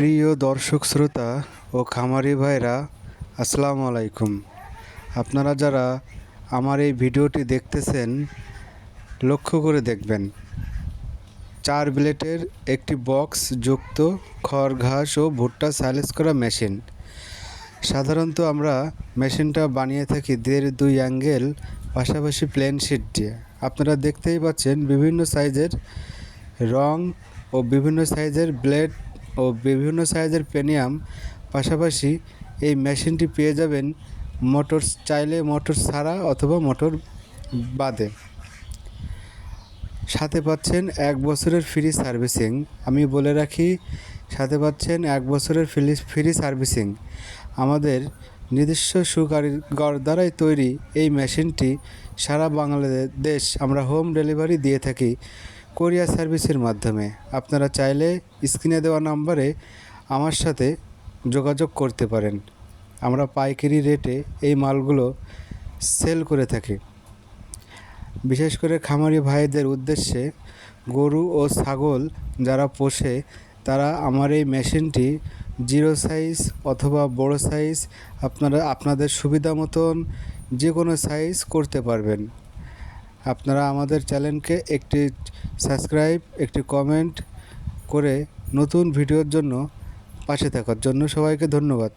প্রিয় দর্শক শ্রোতা ও খামারি ভাইরা, আসসালামু আলাইকুম। আপনারা যারা আমার এই ভিডিওটি দেখতেছেন, লক্ষ্য করে দেখবেন 4 ব্লেডের একটি বক্স যুক্ত খড়, ঘাস ও ভুট্টা সাইলেজ করা মেশিন। সাধারণত আমরা মেশিনটা বানিয়ে থাকি 1.5-2 অ্যাঙ্গেল পাশাপাশি প্লেন শিট দিয়ে। আপনারা দেখতেই পাচ্ছেন বিভিন্ন সাইজের রং ও বিভিন্ন সাইজের ব্লেড ও বিভিন্ন সাইজের পেনিয়াম। পাশাপাশি এই মেশিনটি পেয়ে যাবেন মোটর চাইলে মোটর ছাড়া অথবা মোটর বাদে। সাথে পাচ্ছেন 1 বছরের ফ্রি সার্ভিসিং। আমি বলে রাখি, সাথে পাচ্ছেন 1 বছরের ফ্রি সার্ভিসিং। আমাদের নিজস্ব সুকারিগর দ্বারাই তৈরি এই মেশিনটি সারা বাংলাদেশ আমরা হোম ডেলিভারি দিয়ে থাকি কোরিয়ার সার্ভিসের মাধ্যমে। আপনারা চাইলে স্ক্রিনে দেওয়া নাম্বারে আমার সাথে যোগাযোগ করতে পারেন। আমরা পাইকারি রেটে এই মালগুলো সেল করে থাকি। বিশেষ করে খামারি ভাইদের উদ্দেশ্যে, গরু ও ছাগল যারা পোষে তারা আমার এই মেশিনটি 0 সাইজ অথবা বড় সাইজ আপনাদের সুবিধা মতন যে কোনো সাইজ করতে পারবেন। আপনারা আমাদের চ্যানেলকে একটি সাবস্ক্রাইব, একটি কমেন্ট করে নতুন ভিডিওর জন্য পাশে থাকার জন্য সবাইকে ধন্যবাদ।